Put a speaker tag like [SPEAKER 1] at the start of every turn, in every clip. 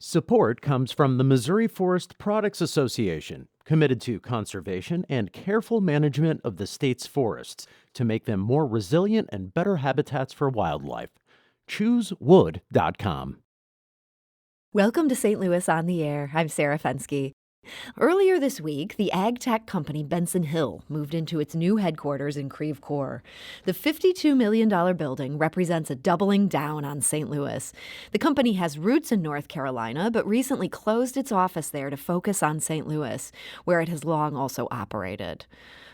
[SPEAKER 1] Support comes from the Missouri Forest Products Association, committed to conservation and careful management of the state's forests to make them more resilient and better habitats for wildlife. ChooseWood.com.
[SPEAKER 2] Welcome to St. Louis on the Air. I'm Sarah Fensky. Earlier this week, the ag tech company Benson Hill moved into its new headquarters in Creve Coeur. The $52 million building represents a doubling down on St. Louis. The company has roots in North Carolina, but recently closed its office there to focus on St. Louis, where it has long also operated.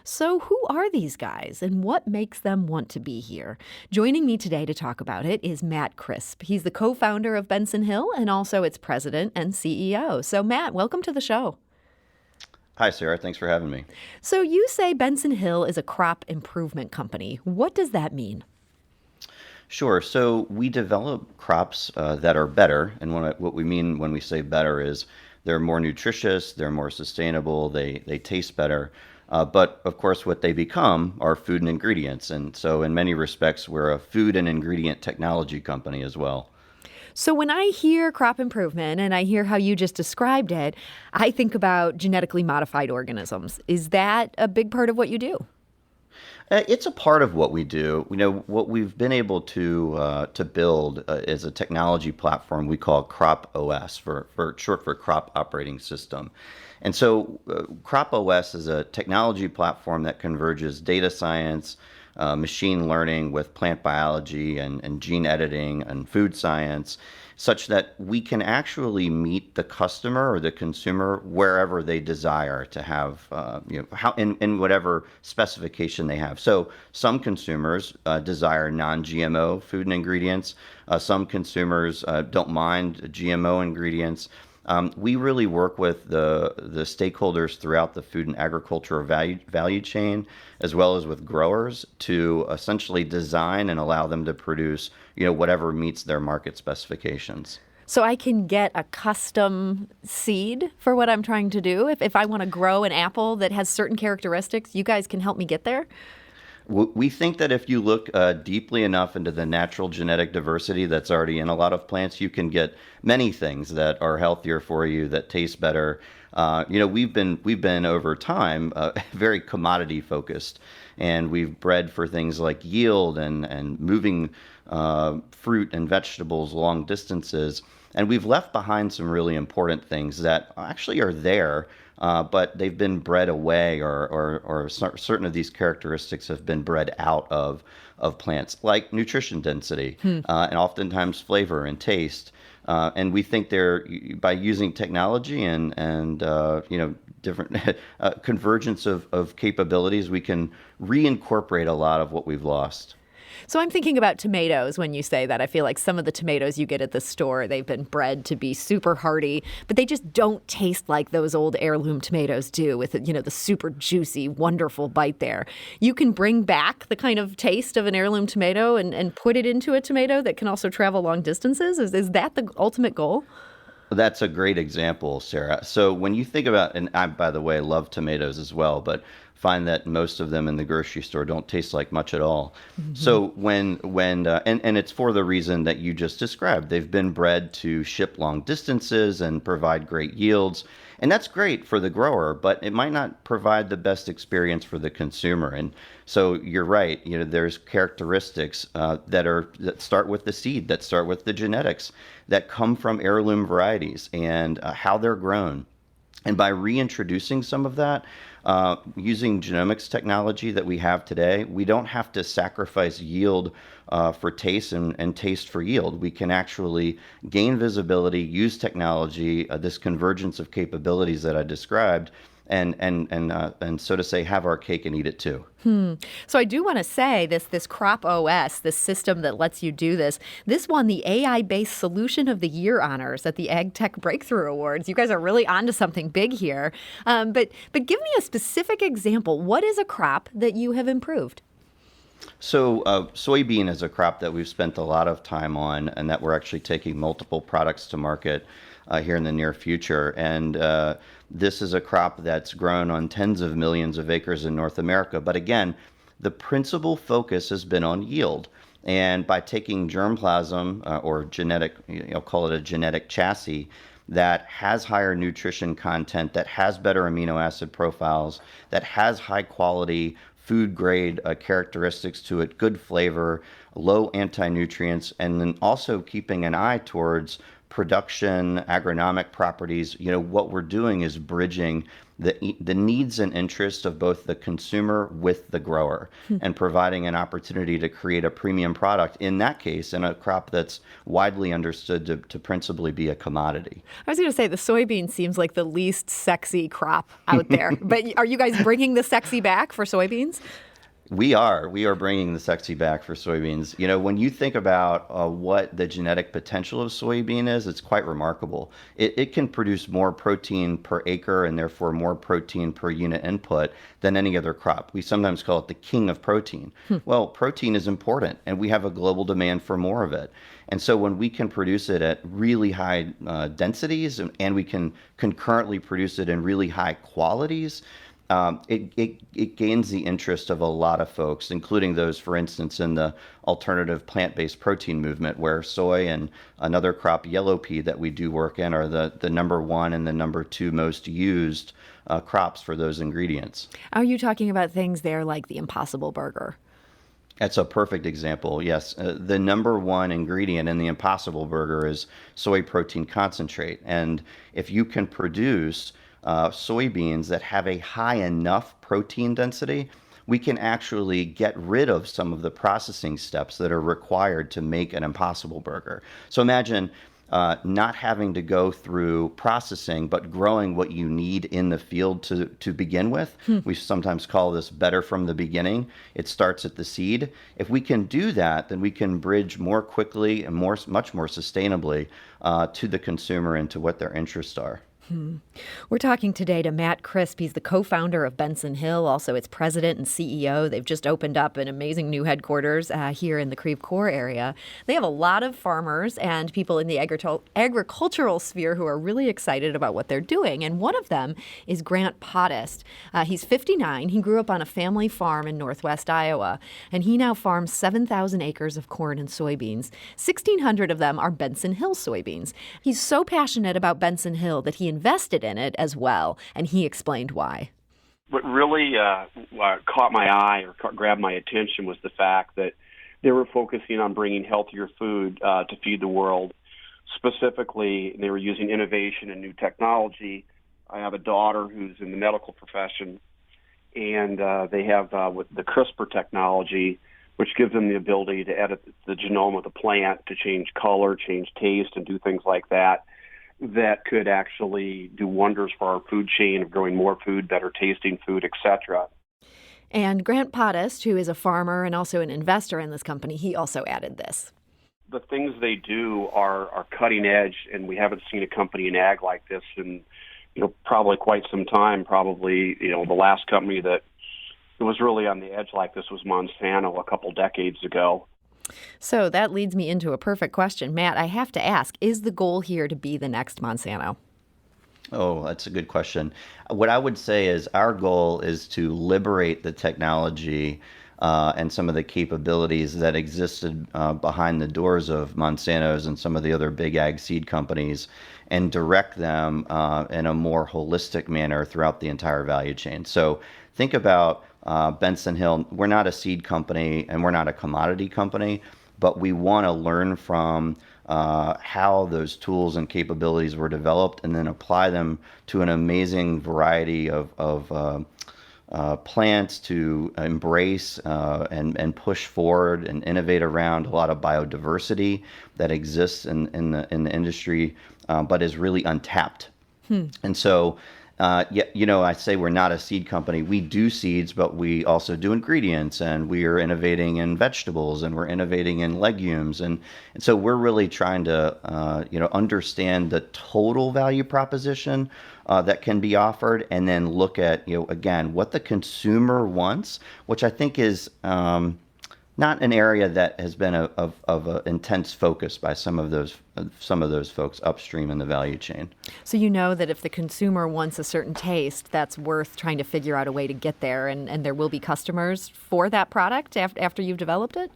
[SPEAKER 2] So who are these guys and what makes them want to be here? Joining me today to talk about it is Matt Crisp. He's the co-founder of Benson Hill and also its president and CEO. So Matt, welcome to the show.
[SPEAKER 3] Hi, Sarah. Thanks for having me.
[SPEAKER 2] So you say Benson Hill is a crop improvement company. What does that mean?
[SPEAKER 3] Sure. So we develop crops that are better. And what we mean when we say better is they're more nutritious, they're more sustainable, they taste better. But of course, what they become are food and ingredients. And so in many respects, we're a food and ingredient technology company as well.
[SPEAKER 2] So when I hear crop improvement and I hear how you just described it, I think about genetically modified organisms. Is that a big part of what you do?
[SPEAKER 3] It's a part of what we do. You know, what we've been able to build is a technology platform we call Crop OS, for short for Crop Operating System. And so Crop OS is a technology platform that converges data science, machine learning with plant biology and gene editing and food science, such that we can actually meet the customer or the consumer wherever they desire to have, in whatever specification they have. So some consumers desire non-GMO food and ingredients. Some consumers don't mind GMO ingredients. We really work with the stakeholders throughout the food and agriculture value chain, as well as with growers, to essentially design and allow them to produce, whatever meets their market specifications.
[SPEAKER 2] So I can get a custom seed for what I'm trying to do. If I want to grow an apple that has certain characteristics, you guys can help me get there?
[SPEAKER 3] We think that if you look deeply enough into the natural genetic diversity that's already in a lot of plants, you can get many things that are healthier for you, that taste better. We've been over time very commodity focused, and we've bred for things like yield and moving fruit and vegetables long distances. And we've left behind some really important things that actually are there, but they've been bred away, or certain of these characteristics have been bred out of plants, like nutrition density, and oftentimes flavor and taste. And we think by using technology and different convergence of capabilities, we can reincorporate a lot of what we've lost.
[SPEAKER 2] So I'm thinking about tomatoes when you say that. I feel like some of the tomatoes you get at the store, they've been bred to be super hardy, but they just don't taste like those old heirloom tomatoes do, with the super juicy, wonderful bite there. You can bring back the kind of taste of an heirloom tomato and put it into a tomato that can also travel long distances. Is that the ultimate goal?
[SPEAKER 3] That's a great example, Sarah. So when you think about, and I, by the way, love tomatoes as well, but find that most of them in the grocery store don't taste like much at all. Mm-hmm. So and it's for the reason that you just described. They've been bred to ship long distances and provide great yields. And that's great for the grower, but it might not provide the best experience for the consumer. And so you're right. There's characteristics that start with the seed, that start with the genetics, that come from heirloom varieties and how they're grown. And by reintroducing some of that, using genomics technology that we have today, we don't have to sacrifice yield for taste and taste for yield. We can actually gain visibility, use technology, this convergence of capabilities that I described, and so to say, have our cake and eat it too.
[SPEAKER 2] So I do want to say this Crop OS, this system that lets you do this won the AI-based Solution of the Year honors at the Ag Tech Breakthrough Awards. You guys are really onto something big here. But give me a specific example. What is a crop that you have improved?
[SPEAKER 3] So soybean is a crop that we've spent a lot of time on, and that we're actually taking multiple products to market here in the near future. And this is a crop that's grown on tens of millions of acres in North America. But again, the principal focus has been on yield. And by taking germplasm or genetic, call it a genetic chassis, that has higher nutrition content, that has better amino acid profiles, that has high quality food grade characteristics to it, good flavor, low anti-nutrients, and then also keeping an eye towards production, agronomic properties. What we're doing is bridging the needs and interests of both the consumer with the grower and providing an opportunity to create a premium product, in that case, in a crop that's widely understood to principally be a commodity.
[SPEAKER 2] I was going to say the soybean seems like the least sexy crop out there. But are you guys bringing the sexy back for soybeans?
[SPEAKER 3] We are bringing the sexy back for soybeans. When you think about what the genetic potential of soybean is, it's quite remarkable. It can produce more protein per acre and therefore more protein per unit input than any other crop. We sometimes call it the king of protein. Well, protein is important, and we have a global demand for more of it. And so when we can produce it at really high densities and we can concurrently produce it in really high qualities, it gains the interest of a lot of folks, including those, for instance, in the alternative plant-based protein movement, where soy and another crop, yellow pea, that we do work in are the number one and the number two most used crops for those ingredients.
[SPEAKER 2] Are you talking about things there like the Impossible Burger?
[SPEAKER 3] That's a perfect example, yes. The number one ingredient in the Impossible Burger is soy protein concentrate. And if you can produce soybeans that have a high enough protein density, we can actually get rid of some of the processing steps that are required to make an Impossible Burger. So imagine not having to go through processing, but growing what you need in the field to begin with. We sometimes call this better from the beginning. It starts at the seed. If we can do that, then we can bridge more quickly and much more sustainably to the consumer and to what their interests are.
[SPEAKER 2] We're talking today to Matt Crisp. He's the co-founder of Benson Hill, also its president and CEO. They've just opened up an amazing new headquarters here in the Creve Coeur area. They have a lot of farmers and people in the agricultural sphere who are really excited about what they're doing. And one of them is Grant Pottist. He's 59. He grew up on a family farm in northwest Iowa, and he now farms 7,000 acres of corn and soybeans. 1,600 of them are Benson Hill soybeans. He's so passionate about Benson Hill that he invested in it as well, and he explained why.
[SPEAKER 4] What really caught my eye or grabbed my attention was the fact that they were focusing on bringing healthier food to feed the world. Specifically, they were using innovation and new technology. I have a daughter who's in the medical profession, and they have with the CRISPR technology, which gives them the ability to edit the genome of the plant to change color, change taste, and do things like that. That could actually do wonders for our food chain of growing more food, better tasting food, etc.
[SPEAKER 2] And Grant Pottist, who is a farmer and also an investor in this company, he also added this.
[SPEAKER 4] The things they do are cutting edge, and we haven't seen a company in ag like this in probably quite some time. Probably the last company that was really on the edge like this was Monsanto a couple decades ago.
[SPEAKER 2] So that leads me into a perfect question. Matt, I have to ask, is the goal here to be the next Monsanto?
[SPEAKER 3] Oh, that's a good question. What I would say is our goal is to liberate the technology and some of the capabilities that existed behind the doors of Monsanto's and some of the other big ag seed companies and direct them in a more holistic manner throughout the entire value chain. So think about Benson Hill. We're not a seed company and we're not a commodity company, but we want to learn from how those tools and capabilities were developed and then apply them to an amazing variety of plants to embrace and push forward and innovate around a lot of biodiversity that exists in the industry, but is really untapped. And so I say we're not a seed company. We do seeds, but we also do ingredients, and we are innovating in vegetables, and we're innovating in legumes. And so we're really trying to, understand the total value proposition that can be offered, and then look at, again, what the consumer wants, which I think is not an area that has been of an intense focus by some of those folks upstream in the value chain.
[SPEAKER 2] So you know that if the consumer wants a certain taste, that's worth trying to figure out a way to get there, and there will be customers for that product after you've developed it?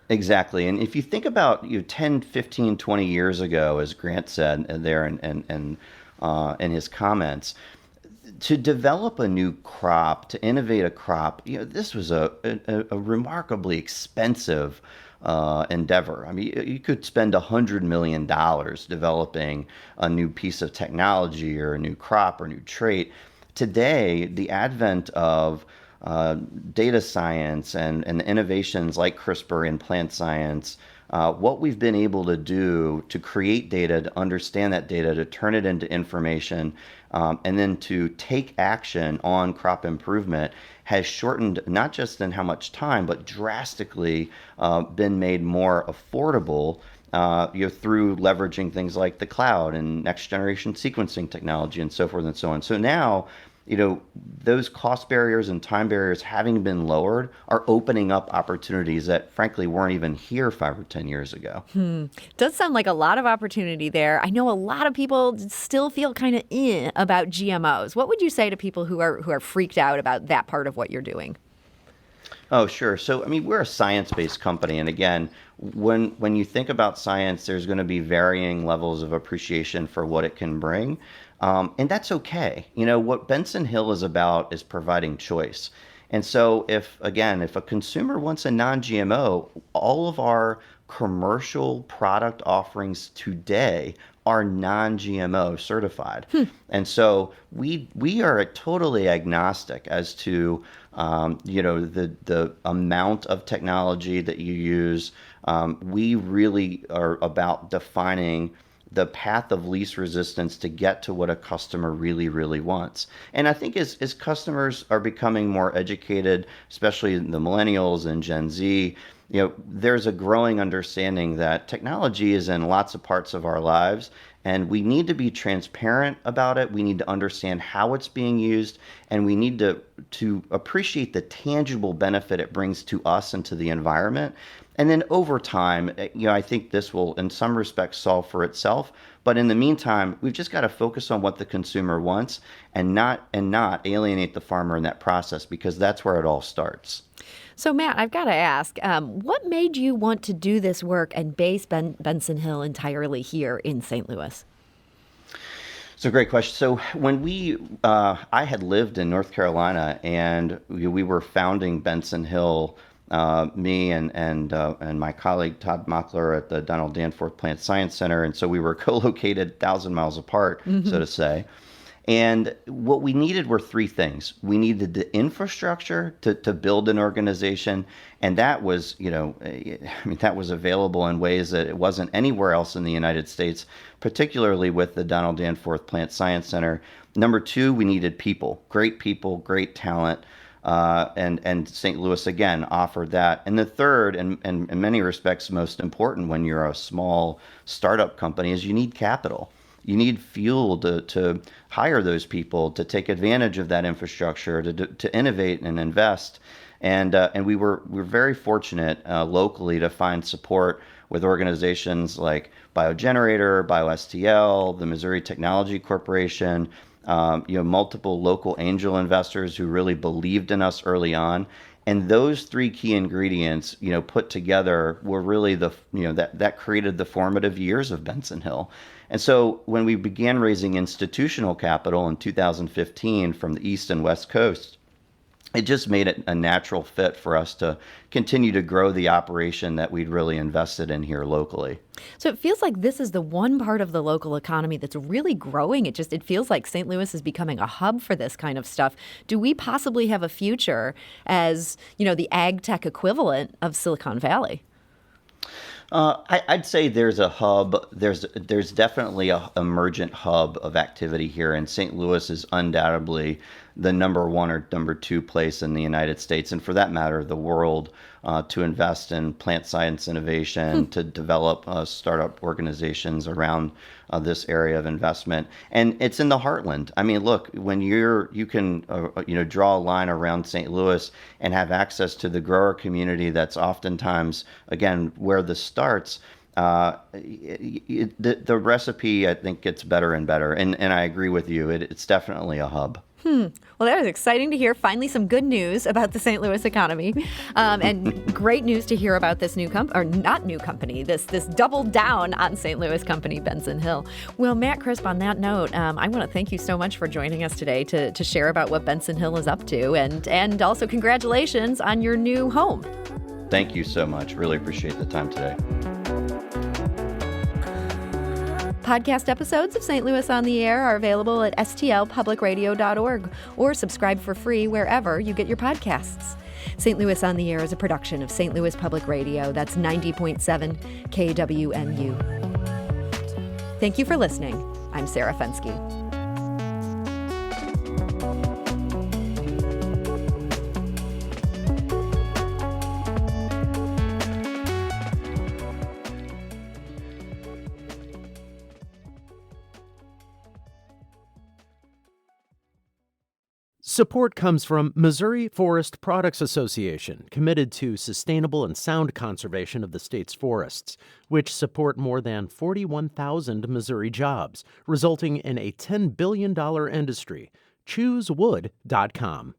[SPEAKER 3] Exactly. And if you think about 10, 15, 20 years ago, as Grant said there in his comments, to develop a new crop, to innovate a crop, this was a remarkably expensive endeavor. I mean, you could spend $100 million developing a new piece of technology or a new crop or new trait. Today, the advent of data science and innovations like CRISPR in plant science, what we've been able to do to create data, to understand that data, to turn it into information, and then to take action on crop improvement has shortened not just in how much time, but drastically been made more affordable through leveraging things like the cloud and next generation sequencing technology and so forth and so on. So now, those cost barriers and time barriers having been lowered are opening up opportunities that frankly weren't even here 5 or 10 years ago.
[SPEAKER 2] Does sound like a lot of opportunity there. I know a lot of people still feel kind of about GMOs. What would you say to people who are freaked out about that part of what you're doing?
[SPEAKER 3] Oh, sure. So, I mean, we're a science-based company, and again, when you think about science, there's going to be varying levels of appreciation for what it can bring, and that's okay. What Benson Hill is about is providing choice. And so, if a consumer wants a non-GMO, all of our commercial product offerings today are non-GMO certified. And so we are totally agnostic as to the amount of technology that you use. We really are about defining the path of least resistance to get to what a customer really, really wants. And I think as customers are becoming more educated, especially the millennials and Gen Z, there's a growing understanding that technology is in lots of parts of our lives, and we need to be transparent about it. We need to understand how it's being used, and we need to appreciate the tangible benefit it brings to us and to the environment. And then over time, I think this will, in some respects, solve for itself. But in the meantime, we've just got to focus on what the consumer wants and not alienate the farmer in that process, because that's where it all starts.
[SPEAKER 2] So, Matt, I've got to ask, what made you want to do this work and base Benson Hill entirely here in St. Louis?
[SPEAKER 3] It's a great question. So when I had lived in North Carolina, and we were founding Benson Hill, me and my colleague Todd Mockler at the Donald Danforth Plant Science Center, and so we were co-located 1,000 miles apart, so to say. And what we needed were three things. We needed the infrastructure to build an organization, and that was, that was available in ways that it wasn't anywhere else in the United States, particularly with the Donald Danforth Plant Science Center. Number two, we needed people, great talent, and St. Louis, again, offered that. And the third, and in many respects most important when you're a small startup company, is you need capital. You need fuel to hire those people, to take advantage of that infrastructure, to innovate and invest. And we're very fortunate locally to find support with organizations like BioGenerator, BioSTL, the Missouri Technology Corporation, multiple local angel investors who really believed in us early on. And those three key ingredients, put together were really that created the formative years of Benson Hill. And so when we began raising institutional capital in 2015 from the East and West Coast, it just made it a natural fit for us to continue to grow the operation that we'd really invested in here locally.
[SPEAKER 2] So it feels like this is the one part of the local economy that's really growing. It feels like St. Louis is becoming a hub for this kind of stuff. Do we possibly have a future as, the ag tech equivalent of Silicon Valley?
[SPEAKER 3] I'd say there's a hub. There's definitely a emergent hub of activity here, and St. Louis is undoubtedly the number one or number two place in the United States, and for that matter, the world, to invest in plant science innovation, to develop startup organizations around this area of investment. And it's in the heartland. I mean, look, when you can draw a line around St. Louis and have access to the grower community, that's oftentimes, again, where this starts. The recipe, I think, gets better and better. And I agree with you. It's definitely a hub.
[SPEAKER 2] Well, that was exciting to hear. Finally, some good news about the St. Louis economy, and great news to hear about this this double down on St. Louis company, Benson Hill. Well, Matt Crisp, on that note, I want to thank you so much for joining us today to share about what Benson Hill is up to, and also congratulations on your new home.
[SPEAKER 3] Thank you so much. Really appreciate the time today.
[SPEAKER 2] Podcast episodes of St. Louis on the Air are available at stlpublicradio.org or subscribe for free wherever you get your podcasts. St. Louis on the Air is a production of St. Louis Public Radio. That's 90.7 KWMU. Thank you for listening. I'm Sarah Fenske.
[SPEAKER 1] Support comes from Missouri Forest Products Association, committed to sustainable and sound conservation of the state's forests, which support more than 41,000 Missouri jobs, resulting in a $10 billion industry. ChooseWood.com.